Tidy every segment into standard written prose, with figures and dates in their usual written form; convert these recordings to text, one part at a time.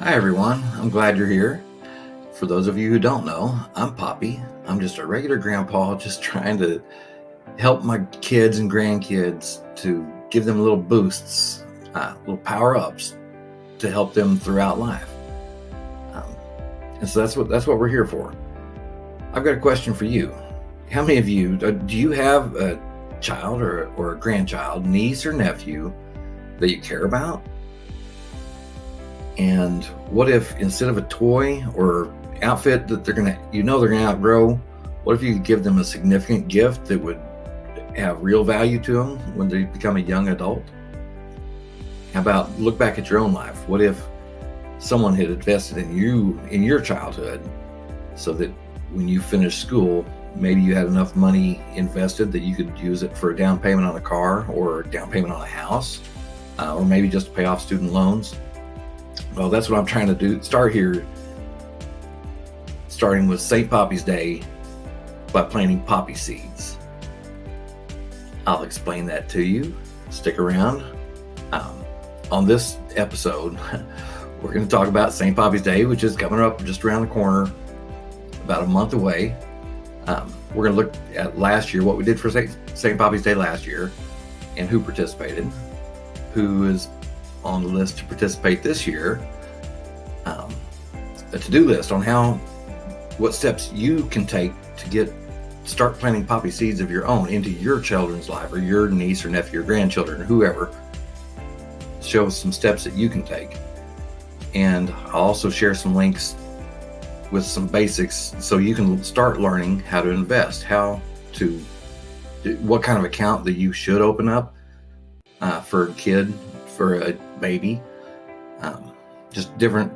Hi everyone, I'm glad you're here. For those of you who don't know, I'm Poppy. I'm just a regular grandpa just trying to help my kids and grandkids to give them little boosts, little power-ups to help them throughout life. And so that's what we're here for. I've got a question for you. How many of you, do you have a child or a grandchild, niece or nephew that you care about? And what if instead of a toy or outfit that they're gonna outgrow, what if you could give them a significant gift that would have real value to them when they become a young adult? How about look back at your own life? What if someone had invested in you in your childhood so that when you finished school, maybe you had enough money invested that you could use it for a down payment on a car or a down payment on a house, or maybe just to pay off student loans? Well, that's what I'm trying to do. Start here, starting with St. Poppy's Day by planting poppy seeds. I'll explain that to you. Stick around. On this episode, we're going to talk about St. Poppy's Day, which is coming up just around the corner, about a month away. We're going to look at last year, what we did for St. Poppy's Day last year, and who participated, who is on the list to participate this year, a to-do list on what steps you can take to start planting poppy seeds of your own into your children's life, or your niece or nephew or grandchildren or whoever. Show some steps that you can take, and I'll also share some links with some basics so you can start learning how to invest, what kind of account that you should open up for a kid, for a baby, just different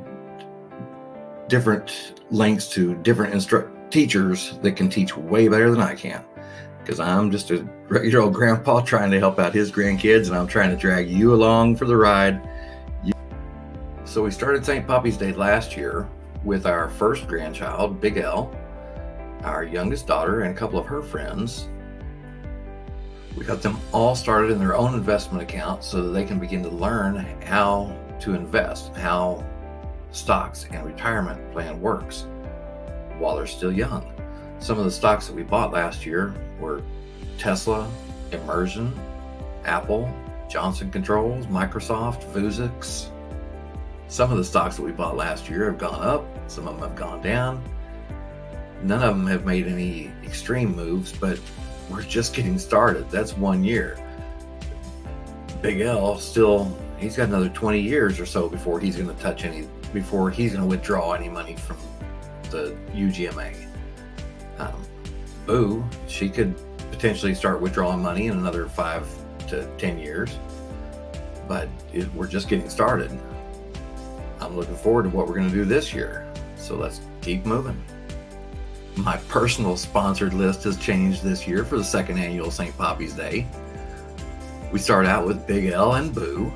links to different teachers that can teach way better than I can, because I'm just a regular old grandpa trying to help out his grandkids, and I'm trying to drag you along for the ride. So we started St. Poppy's Day last year with our first grandchild, Big L, our youngest daughter, and a couple of her friends. We got them all started in their own investment account so that they can begin to learn how to invest, how stocks and retirement plan works while they're still young. Some of the stocks that we bought last year were Tesla, Immersion, Apple, Johnson Controls, Microsoft, Vuzix. Some of the stocks that we bought last year have gone up, some of them have gone down. None of them have made any extreme moves, but we're just getting started. That's 1 year. Big L he's got another 20 years or so before he's going to withdraw any money from the UGMA. Boo, she could potentially start withdrawing money in another 5 to 10 years, but we're just getting started. I'm looking forward to what we're going to do this year, so let's keep moving. My personal sponsored list has changed this year for the second annual St. Poppy's Day. We start out with Big L and Boo,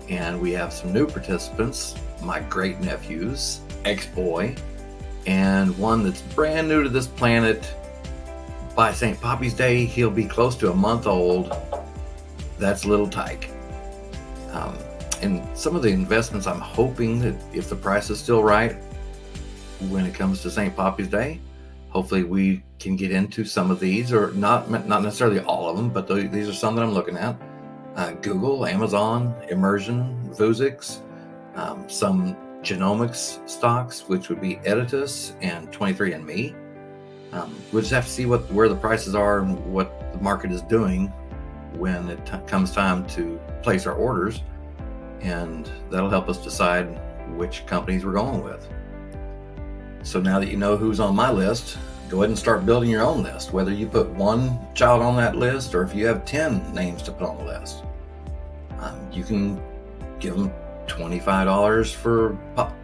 and we have some new participants, my great nephews, ex-boy, and one that's brand new to this planet. By St. Poppy's Day, he'll be close to a month old. That's Little Tyke. And some of the investments, I'm hoping that if the price is still right when it comes to St. Poppy's Day, hopefully we can get into some of these, or not necessarily all of them, but these are some that I'm looking at. Google, Amazon, Immersion, Vuzix, some genomics stocks, which would be Editus and 23andMe. We'll just have to see where the prices are and what the market is doing when it comes time to place our orders, and that'll help us decide which companies we're going with. So now that you know who's on my list, go ahead and start building your own list, whether you put one child on that list or if you have 10 names to put on the list. You can give them $25 for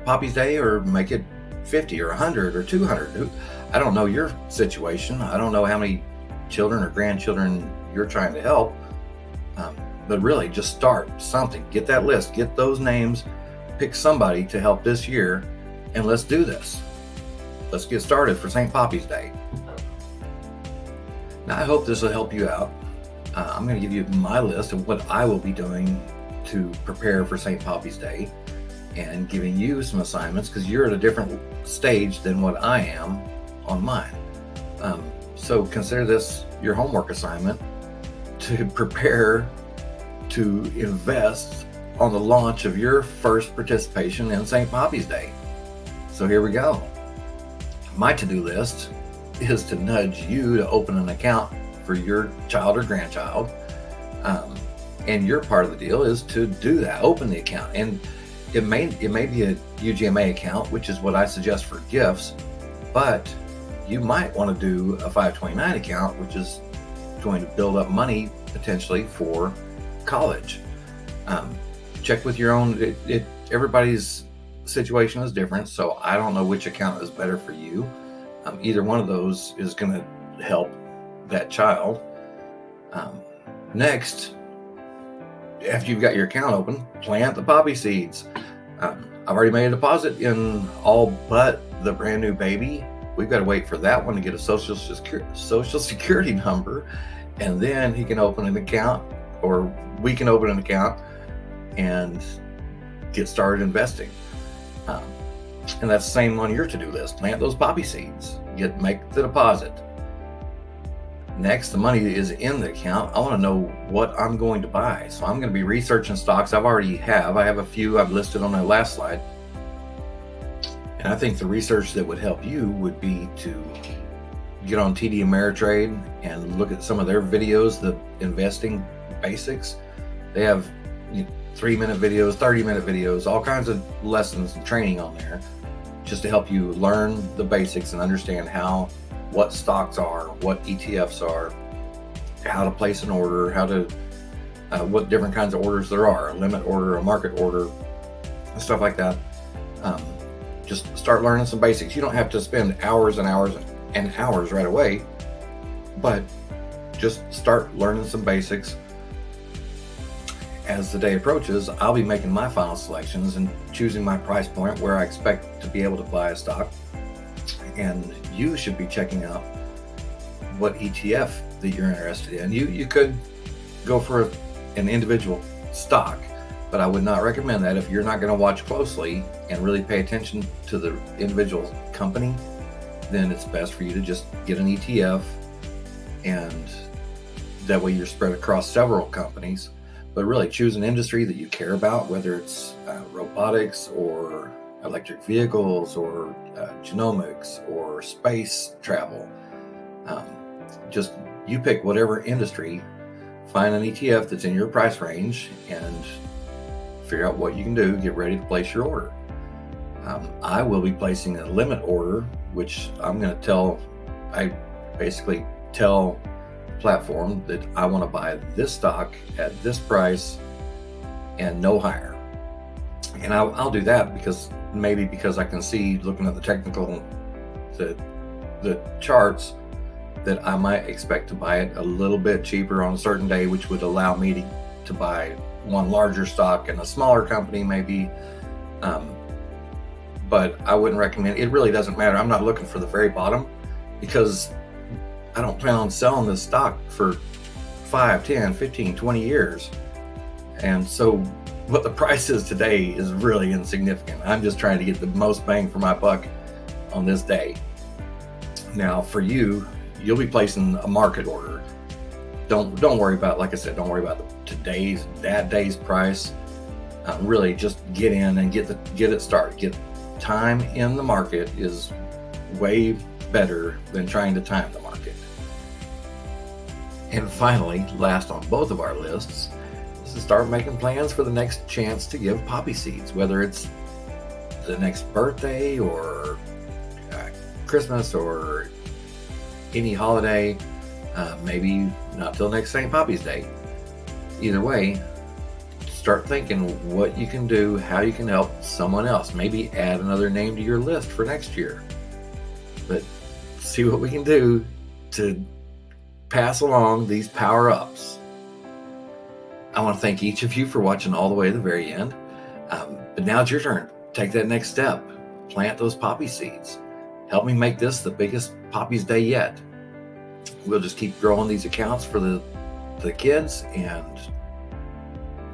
Poppy's Day, or make it 50 or 100 or 200. I don't know your situation. I don't know how many children or grandchildren you're trying to help. But really, just start something. Get that list. Get those names. Pick somebody to help this year, and let's do this. Let's get started for St. Poppy's Day. Now, I hope this will help you out. I'm going to give you my list of what I will be doing to prepare for St. Poppy's Day. and giving you some assignments because you're at a different stage than what I am on mine. So consider this your homework assignment to prepare to invest on the launch of your first participation in St. Poppy's Day. So here we go. My to-do list is to nudge you to open an account for your child or grandchild. And your part of the deal is to do that, open the account. And it may be a UGMA account, which is what I suggest for gifts, but you might want to do a 529 account, which is going to build up money potentially for college. Check with your own, everybody's situation is different, so I don't know which account is better for you. Either one of those is going to help that child. Next, after you've got your account open, plant the poppy seeds. I've already made a deposit in all but the brand new baby. We've got to wait for that one to get a social security number, and then he can open an account, or we can open an account and get started investing. And that's the same on your to-do list. Plant those poppy seeds. Make the deposit. Next, the money is in the account. I want to know what I'm going to buy. So I'm going to be researching stocks. I have a few I've listed on my last slide. And I think the research that would help you would be to get on TD Ameritrade and look at some of their videos, the investing basics. They have 3-minute videos, 30-minute videos, all kinds of lessons and training on there just to help you learn the basics and understand what stocks are, what ETFs are, how to place an order, what different kinds of orders there are, a limit order, a market order, stuff like that. Just start learning some basics. You don't have to spend hours and hours and hours right away, but just start learning some basics. As the day approaches, I'll be making my final selections and choosing my price point where I expect to be able to buy a stock. And you should be checking out what ETF that you're interested in. You could go for an individual stock, but I would not recommend that if you're not going to watch closely and really pay attention to the individual company. Then it's best for you to just get an ETF, and that way you're spread across several companies. But really choose an industry that you care about, whether it's robotics or electric vehicles or genomics or space travel. Just you pick whatever industry, find an ETF that's in your price range, and figure out what you can do. Get ready to place your order. I will be placing a limit order, which I basically tell platform that I want to buy this stock at this price and no higher. And I'll do that because I can see, looking at the technical, the charts, that I might expect to buy it a little bit cheaper on a certain day, which would allow me to buy one larger stock and a smaller company maybe. But I wouldn't recommend, it really doesn't matter. I'm not looking for the very bottom because I don't plan on selling this stock for 5, 10, 15, 20 years. And so what the price is today is really insignificant. I'm just trying to get the most bang for my buck on this day. Now for you'll be placing a market order. Don't worry about, like I said, don't worry about that day's price. Really just get in and get it started. Get time in the market is way better than trying to time the market. And finally, last on both of our lists, is to start making plans for the next chance to give poppy seeds, whether it's the next birthday or Christmas or any holiday, maybe not till next St. Poppy's Day. Either way, start thinking what you can do, how you can help someone else. Maybe add another name to your list for next year. But see what we can do to pass along these power-ups. I want to thank each of you for watching all the way to the very end. But now it's your turn. Take that next step. Plant those poppy seeds. Help me make this the biggest Poppy's Day yet. We'll just keep growing these accounts for the kids, and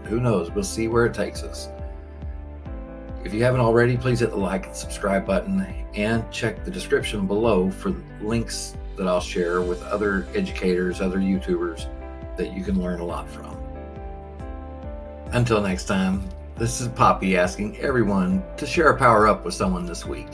who knows, we'll see where it takes us. If you haven't already, please hit the like and subscribe button and check the description below for links that I'll share with other educators, other YouTubers that you can learn a lot from. Until next time, this is Poppy asking everyone to share a power up with someone this week.